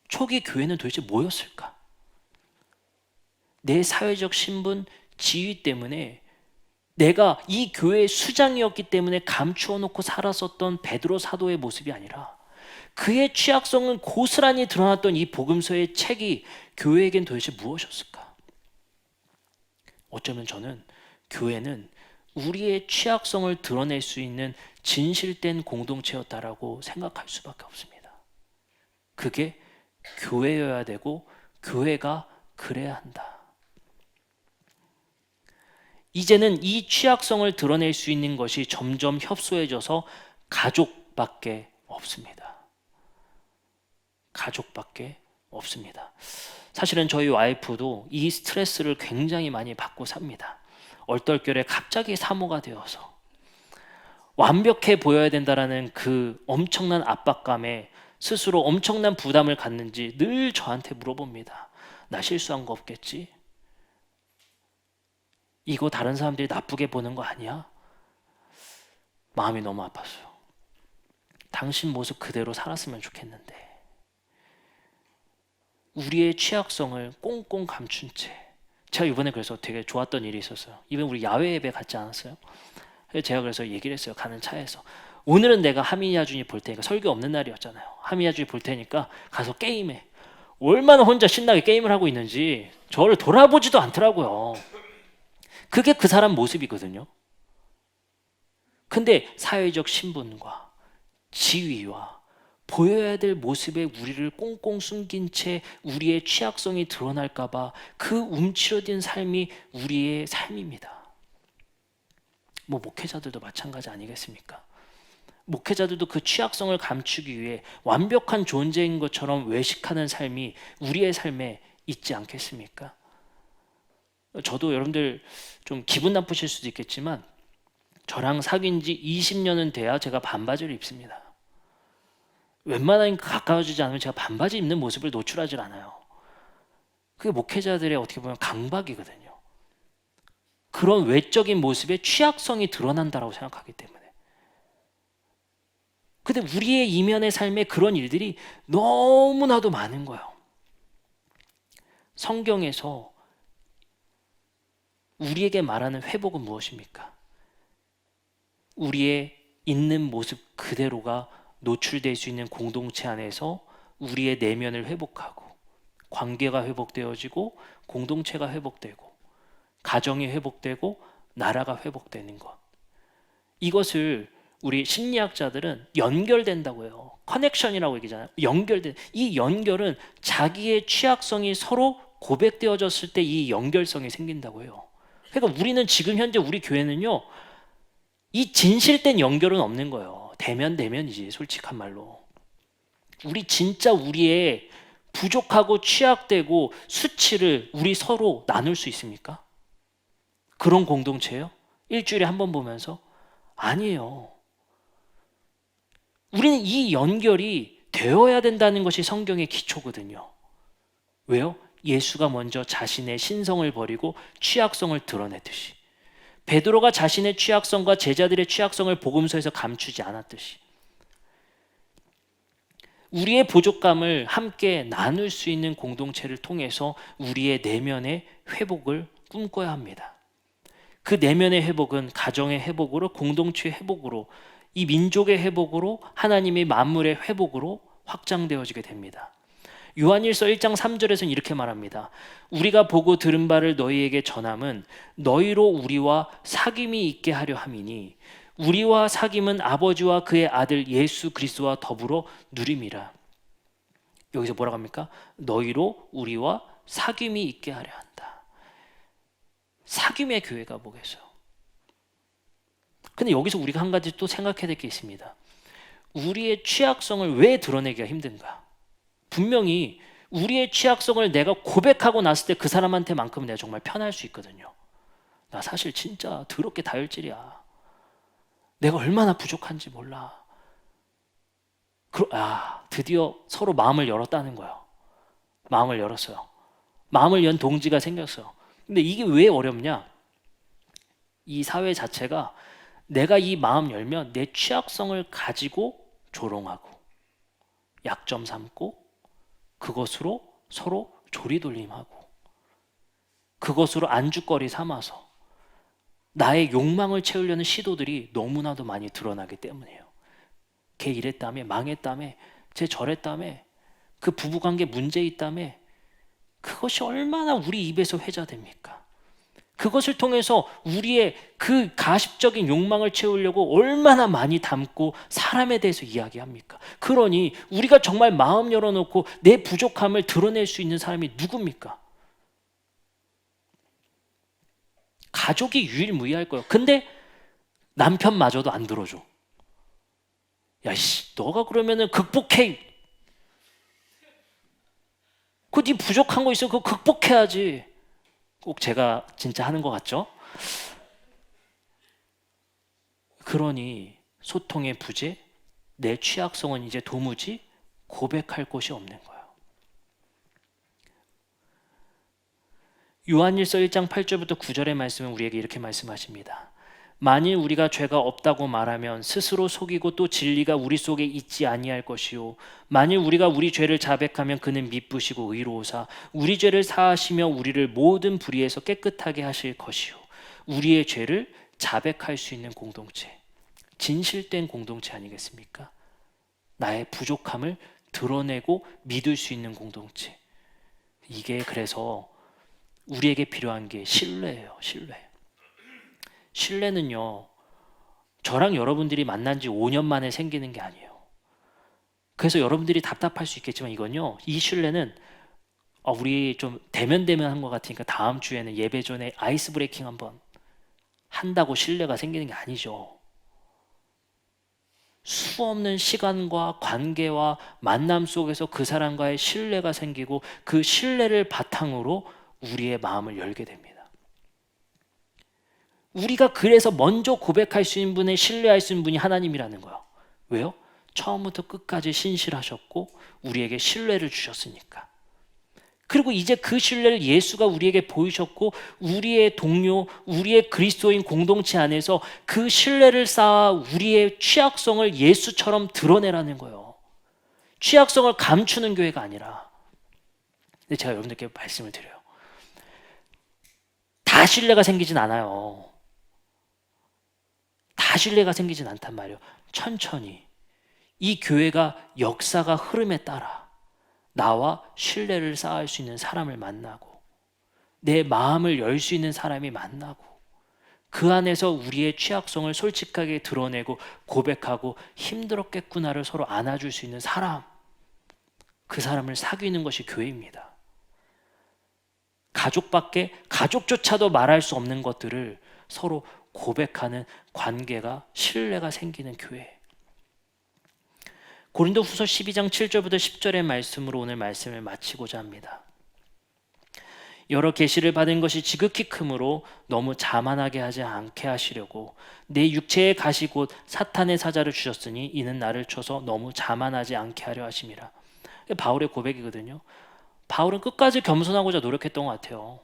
초기 교회는 도대체 뭐였을까? 내 사회적 신분, 지위 때문에 내가 이 교회의 수장이었기 때문에 감추어 놓고 살았었던 베드로 사도의 모습이 아니라 그의 취약성은 고스란히 드러났던 이 복음서의 책이 교회에겐 도대체 무엇이었을까? 어쩌면 저는 교회는 우리의 취약성을 드러낼 수 있는 진실된 공동체였다라고 생각할 수밖에 없습니다. 그게 교회여야 되고 교회가 그래야 한다. 이제는 이 취약성을 드러낼 수 있는 것이 점점 협소해져서 가족밖에 없습니다. 가족밖에 없습니다. 사실은 저희 와이프도 이 스트레스를 굉장히 많이 받고 삽니다. 얼떨결에 갑자기 사모가 되어서 완벽해 보여야 된다라는 그 엄청난 압박감에 스스로 엄청난 부담을 갖는지 늘 저한테 물어봅니다. 나 실수한 거 없겠지? 이거 다른 사람들이 나쁘게 보는 거 아니야? 마음이 너무 아팠어요. 당신 모습 그대로 살았으면 좋겠는데 우리의 취약성을 꽁꽁 감춘 채. 제가 이번에 그래서 되게 좋았던 일이 있었어요. 이번에 우리 야외 예배 갔지 않았어요? 제가 그래서 얘기를 했어요. 가는 차에서 오늘은 내가 하민이 아준이 볼 테니까, 설교 없는 날이었잖아요. 하민이 아준이 볼 테니까 가서 게임해. 얼마나 혼자 신나게 게임을 하고 있는지 저를 돌아보지도 않더라고요. 그게 그 사람 모습이거든요. 근데 사회적 신분과 지위와 보여야 될 모습에 우리를 꽁꽁 숨긴 채 우리의 취약성이 드러날까봐 그 움츠러든 삶이 우리의 삶입니다. 목회자들도 마찬가지 아니겠습니까? 목회자들도 그 취약성을 감추기 위해 완벽한 존재인 것처럼 외식하는 삶이 우리의 삶에 있지 않겠습니까? 저도 여러분들 좀 기분 나쁘실 수도 있겠지만 저랑 사귄 지 20년은 돼야 제가 반바지를 입습니다. 웬만하면 가까워지지 않으면 제가 반바지 입는 모습을 노출하지 않아요. 그게 목회자들의 어떻게 보면 강박이거든요. 그런 외적인 모습에 취약성이 드러난다고 생각하기 때문에. 근데 우리의 이면의 삶에 그런 일들이 너무나도 많은 거예요. 성경에서 우리에게 말하는 회복은 무엇입니까? 우리의 있는 모습 그대로가 노출될 수 있는 공동체 안에서 우리의 내면을 회복하고 관계가 회복되어지고 공동체가 회복되고 가정이 회복되고 나라가 회복되는 것. 이것을 우리 심리학자들은 연결된다고 해요. 커넥션이라고 얘기하잖아요. 연결된. 이 연결은 자기의 취약성이 서로 고백되어졌을 때 이 연결성이 생긴다고 해요. 그러니까 우리는 지금 현재 우리 교회는요, 이 진실된 연결은 없는 거예요. 대면이지, 솔직한 말로. 우리 진짜 우리의 부족하고 취약되고 수치를 우리 서로 나눌 수 있습니까? 그런 공동체요? 일주일에 한 번 보면서? 아니에요. 우리는 이 연결이 되어야 된다는 것이 성경의 기초거든요. 왜요? 예수가 먼저 자신의 신성을 버리고 취약성을 드러냈듯이, 베드로가 자신의 취약성과 제자들의 취약성을 복음서에서 감추지 않았듯이, 우리의 부족감을 함께 나눌 수 있는 공동체를 통해서 우리의 내면의 회복을 꿈꿔야 합니다. 그 내면의 회복은 가정의 회복으로, 공동체의 회복으로 이 민족의 회복으로 하나님의 만물의 회복으로 확장되어지게 됩니다. 요한일서 1장 3절에서는 이렇게 말합니다. 우리가 보고 들은 바를 너희에게 전함은 너희로 우리와 사귐이 있게 하려 함이니 우리와 사귐은 아버지와 그의 아들 예수 그리스도와 더불어 누림이라. 여기서 뭐라고 합니까? 너희로 우리와 사귐이 있게 하려 한다. 사귐의 교회가 뭐겠어요? 근데 여기서 우리가 한 가지 또 생각해야 될 게 있습니다. 우리의 취약성을 왜 드러내기가 힘든가? 분명히 우리의 취약성을 내가 고백하고 났을 때 그 사람한테만큼은 내가 정말 편할 수 있거든요. 나 사실 진짜 더럽게 다혈질이야. 내가 얼마나 부족한지 몰라. 드디어 서로 마음을 열었다는 거예요. 마음을 열었어요. 마음을 연 동지가 생겼어요. 근데 이게 왜 어렵냐? 이 사회 자체가 내가 이 마음 열면 내 취약성을 가지고 조롱하고 약점 삼고 그것으로 서로 조리돌림하고 그것으로 안주거리 삼아서 나의 욕망을 채우려는 시도들이 너무나도 많이 드러나기 때문이에요. 걔 이랬다며, 망했다며, 쟤 저랬다며, 그 부부관계 문제 있다며, 그것이 얼마나 우리 입에서 회자됩니까? 그것을 통해서 우리의 그 가십적인 욕망을 채우려고 얼마나 많이 담고 사람에 대해서 이야기합니까? 그러니 우리가 정말 마음 열어놓고 내 부족함을 드러낼 수 있는 사람이 누굽니까? 가족이 유일무이할 거예요. 근데 남편마저도 안 들어줘. 야씨, 너가 그러면은 극복해. 네 부족한 거 있어. 그거 극복해야지. 꼭 제가 진짜 하는 것 같죠? 그러니 소통의 부재, 내 취약성은 이제 도무지 고백할 곳이 없는 거예요. 요한일서 1장 8절부터 9절의 말씀은 우리에게 이렇게 말씀하십니다. 만일 우리가 죄가 없다고 말하면 스스로 속이고 또 진리가 우리 속에 있지 아니할 것이요 만일 우리가 우리 죄를 자백하면 그는 미쁘시고 의로우사 우리 죄를 사하시며 우리를 모든 불의에서 깨끗하게 하실 것이요 우리의 죄를 자백할 수 있는 공동체, 진실된 공동체 아니겠습니까? 나의 부족함을 드러내고 믿을 수 있는 공동체. 이게 그래서 우리에게 필요한 게 신뢰예요. 신뢰는요, 저랑 여러분들이 만난 지 5년 만에 생기는 게 아니에요. 그래서 여러분들이 답답할 수 있겠지만 이건요, 이 신뢰는 우리 좀 대면한 것 같으니까 다음 주에는 예배 전에 아이스 브레이킹 한번 한다고 신뢰가 생기는 게 아니죠. 수없는 시간과 관계와 만남 속에서 그 사람과의 신뢰가 생기고 그 신뢰를 바탕으로 우리의 마음을 열게 됩니다. 우리가 그래서 먼저 고백할 수 있는 분의 신뢰할 수 있는 분이 하나님이라는 거예요. 왜요? 처음부터 끝까지 신실하셨고 우리에게 신뢰를 주셨으니까. 그리고 이제 그 신뢰를 예수가 우리에게 보이셨고 우리의 동료, 우리의 그리스도인 공동체 안에서 그 신뢰를 쌓아 우리의 취약성을 예수처럼 드러내라는 거예요. 취약성을 감추는 교회가 아니라. 근데 제가 여러분들께 말씀을 드려요. 다 신뢰가 생기진 않아요. 다 신뢰가 생기진 않단 말이에요. 천천히 이 교회가 역사가 흐름에 따라 나와 신뢰를 쌓을 수 있는 사람을 만나고 내 마음을 열 수 있는 사람이 만나고 그 안에서 우리의 취약성을 솔직하게 드러내고 고백하고 힘들었겠구나를 서로 안아줄 수 있는 사람, 그 사람을 사귀는 것이 교회입니다. 가족조차도 말할 수 없는 것들을 서로 고백하는 관계가, 신뢰가 생기는 교회. 고린도후서 12장 7절부터 10절의 말씀으로 오늘 말씀을 마치고자 합니다. 여러 계시를 받은 것이 지극히 크므로 너무 자만하게 하지 않게 하시려고 내 육체의 가시 곧 사탄의 사자를 주셨으니 이는 나를 쳐서 너무 자만하지 않게 하려 하심이라. 바울의 고백이거든요. 바울은 끝까지 겸손하고자 노력했던 것 같아요.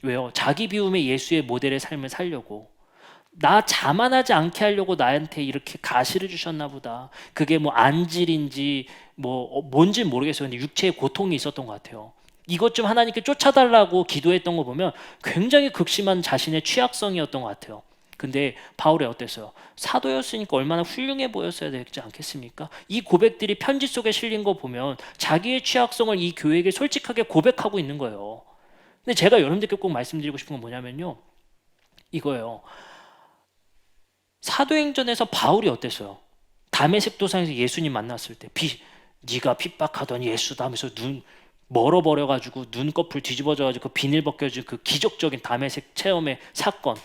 왜요? 자기 비움의 예수의 모델의 삶을 살려고, 나 자만하지 않게 하려고 나한테 이렇게 가시를 주셨나 보다. 그게 뭐 안질인지 뭔지 모르겠어요. 근데 육체의 고통이 있었던 것 같아요. 이것 좀 하나님께 쫓아달라고 기도했던 거 보면 굉장히 극심한 자신의 취약성이었던 것 같아요. 근데 바울이 어땠어요? 사도였으니까 얼마나 훌륭해 보였어야 되지 않겠습니까? 이 고백들이 편지 속에 실린 거 보면 자기의 취약성을 이 교회에게 솔직하게 고백하고 있는 거예요. 근데 제가 여러분들께 꼭 말씀드리고 싶은 건 뭐냐면요, 이거예요. 사도행전에서 바울이 어땠어요? 다메섹 도상에서 예수님 만났을 때 네가 핍박하던 예수다 하면서 눈 멀어버려가지고 눈꺼풀 뒤집어져가지고 그 비닐 벗겨진 그 기적적인 다메섹 체험의 사건.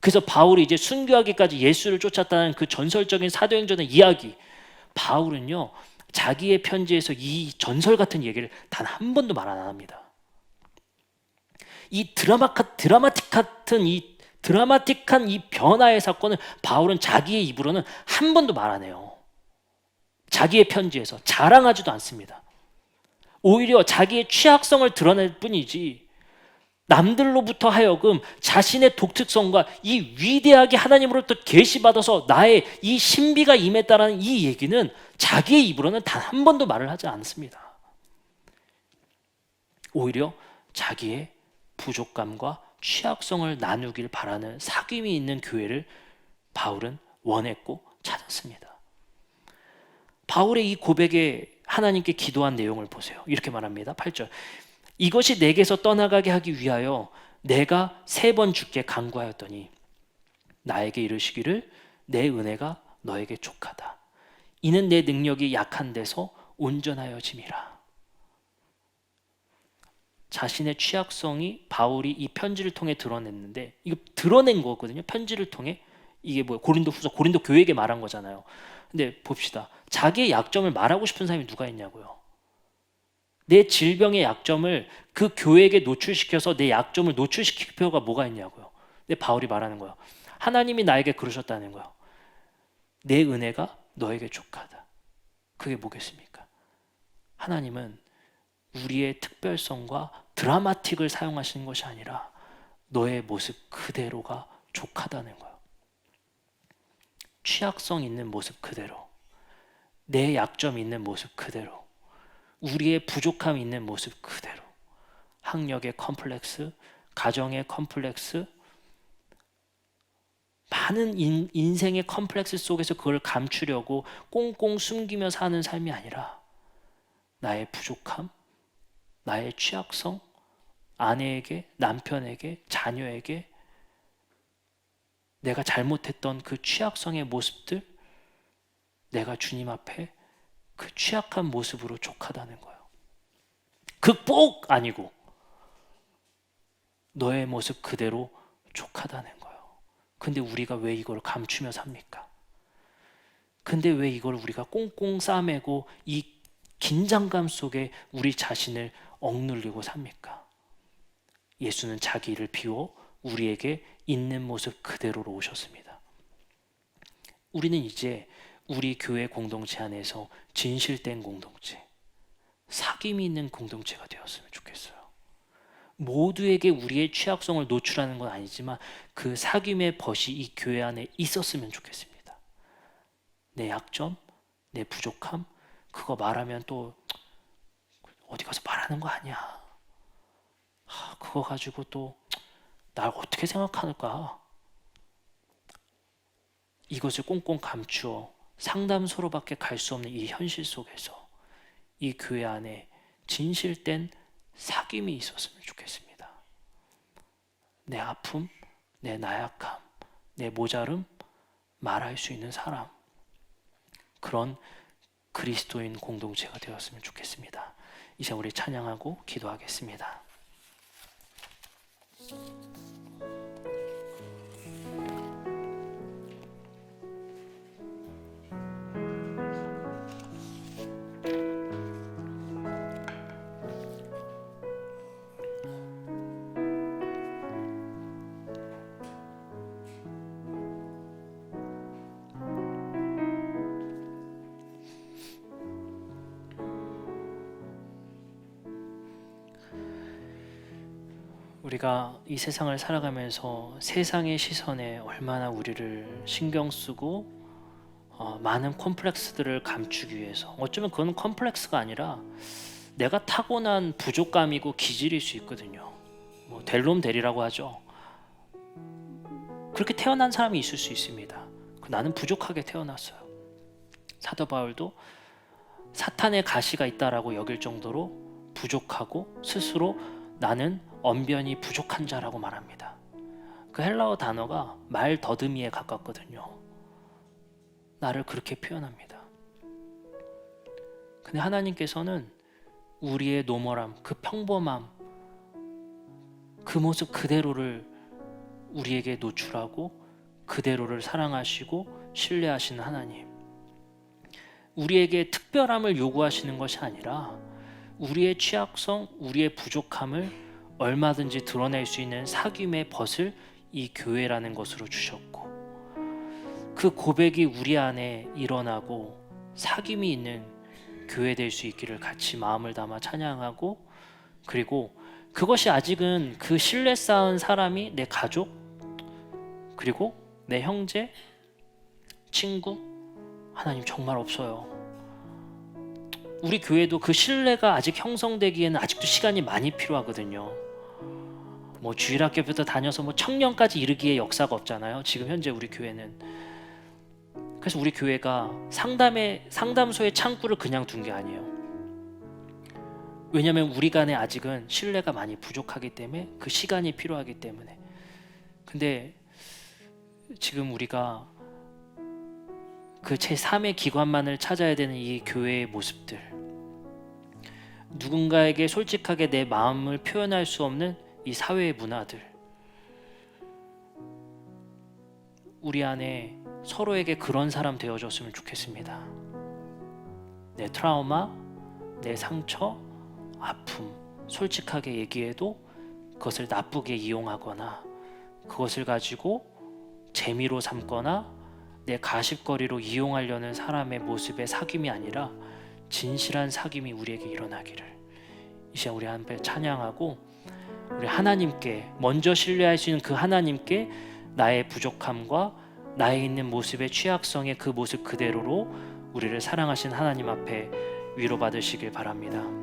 그래서 바울이 이제 순교하기까지 예수를 쫓았다는 그 전설적인 사도행전의 이야기. 바울은요, 자기의 편지에서 이 전설 같은 얘기를 단 한 번도 말 안 합니다. 이 드라마틱한 이 변화의 사건을 바울은 자기의 입으로는 한 번도 말 안 해요. 자기의 편지에서 자랑하지도 않습니다. 오히려 자기의 취약성을 드러낼 뿐이지, 남들로부터 하여금 자신의 독특성과 이 위대하게 하나님으로부터 계시받아서 나의 이 신비가 임했다라는 이 얘기는 자기의 입으로는 단 한 번도 말을 하지 않습니다. 오히려 자기의 부족감과 취약성을 나누길 바라는 사귐이 있는 교회를 바울은 원했고 찾았습니다. 바울의 이 고백에 하나님께 기도한 내용을 보세요. 이렇게 말합니다. 8절. 이것이 내게서 떠나가게 하기 위하여 내가 3번 주께 간구하였더니 나에게 이르시기를 내 은혜가 너에게 족하다. 이는 내 능력이 약한 데서 온전하여짐이라. 자신의 취약성이 바울이 이 편지를 통해 드러냈는데, 이거 드러낸 거거든요. 편지를 통해. 이게 뭐예요? 고린도 교회에게 말한 거잖아요. 근데 봅시다. 자기의 약점을 말하고 싶은 사람이 누가 있냐고요. 내 질병의 약점을 그 교회에게 노출시켜서 내 약점을 노출시킬 필요가 뭐가 있냐고요. 근데 바울이 말하는 거예요. 하나님이 나에게 그러셨다는 거예요. 내 은혜가 너에게 족하다. 그게 뭐겠습니까? 하나님은 우리의 특별성과 드라마틱을 사용하시는 것이 아니라 너의 모습 그대로가 족하다는 거예요. 취약성 있는 모습 그대로, 내 약점 있는 모습 그대로, 우리의 부족함 있는 모습 그대로, 학력의 컴플렉스, 가정의 컴플렉스, 많은 인생의 컴플렉스 속에서 그걸 감추려고 꽁꽁 숨기며 사는 삶이 아니라 나의 부족함, 나의 취약성, 아내에게, 남편에게, 자녀에게 내가 잘못했던 그 취약성의 모습들, 내가 주님 앞에 그 취약한 모습으로 족하다는 거예요. 극복 아니고 너의 모습 그대로 족하다는 거예요. 근데 우리가 왜 이걸 감추며 삽니까? 근데 왜 이걸 우리가 꽁꽁 싸매고 이 긴장감 속에 우리 자신을 억눌리고 삽니까? 예수는 자기 일을 비워 우리에게 있는 모습 그대로로 오셨습니다. 우리는 이제 우리 교회 공동체 안에서 진실된 공동체, 사귐이 있는 공동체가 되었으면 좋겠어요. 모두에게 우리의 취약성을 노출하는 건 아니지만 그 사귐의 벗이 이 교회 안에 있었으면 좋겠습니다. 내 약점, 내 부족함, 그거 말하면 또 어디 가서 말하는 거 아니야. 그거 가지고 또 날 어떻게 생각할까? 이것을 꽁꽁 감추어 상담소로밖에 갈 수 없는 이 현실 속에서 이 교회 안에 진실된 사귐이 있었으면 좋겠습니다. 내 아픔, 내 나약함, 내 모자름 말할 수 있는 사람, 그런 그리스도인 공동체가 되었으면 좋겠습니다. 이제 우리 찬양하고 기도하겠습니다. 우리가 이 세상을 살아가면서 세상의 시선에 얼마나 우리를 신경 쓰고 많은 컴플렉스들을 감추기 위해서, 어쩌면 그건 컴플렉스가 아니라 내가 타고난 부족감이고 기질일 수 있거든요. 뭐 될 놈 되리라고 하죠. 그렇게 태어난 사람이 있을 수 있습니다. 나는 부족하게 태어났어요. 사도 바울도 사탄의 가시가 있다라고 여길 정도로 부족하고 스스로 나는 언변이 부족한 자라고 말합니다. 그 헬라어 단어가 말 더듬이에 가깝거든요. 나를 그렇게 표현합니다. 근데 하나님께서는 우리의 노멀함, 그 평범함, 그 모습 그대로를 우리에게 노출하고 그대로를 사랑하시고 신뢰하시는 하나님. 우리에게 특별함을 요구하시는 것이 아니라 우리의 취약성, 우리의 부족함을 얼마든지 드러낼 수 있는 사귐의 벗을 이 교회라는 것으로 주셨고, 그 고백이 우리 안에 일어나고 사귐이 있는 교회 될 수 있기를 같이 마음을 담아 찬양하고, 그리고 그것이 아직은 그 신뢰 쌓은 사람이 내 가족, 그리고 내 형제, 친구, 하나님 정말 없어요. 우리 교회도 그 신뢰가 아직 형성되기에는 아직도 시간이 많이 필요하거든요. 뭐 주일학교부터 다녀서 뭐 청년까지 이르기에 역사가 없잖아요. 지금 현재 우리 교회는. 그래서 우리 교회가 상담소의 창구를 그냥 둔 게 아니에요. 왜냐하면 우리 간에 아직은 신뢰가 많이 부족하기 때문에, 그 시간이 필요하기 때문에. 근데 지금 우리가 그 제3의 기관만을 찾아야 되는 이 교회의 모습들, 누군가에게 솔직하게 내 마음을 표현할 수 없는 이 사회의 문화들, 우리 안에 서로에게 그런 사람 되어줬으면 좋겠습니다. 내 트라우마, 내 상처, 아픔 솔직하게 얘기해도 그것을 나쁘게 이용하거나 그것을 가지고 재미로 삼거나 내 가십거리로 이용하려는 사람의 모습의 사귐이 아니라 진실한 사귐이 우리에게 일어나기를 이 시간 우리 한배 찬양하고, 우리 하나님께 먼저 신뢰할 수 있는 그 하나님께 나의 부족함과 나에 있는 모습의 취약성의 그 모습 그대로로 우리를 사랑하신 하나님 앞에 위로받으시길 바랍니다.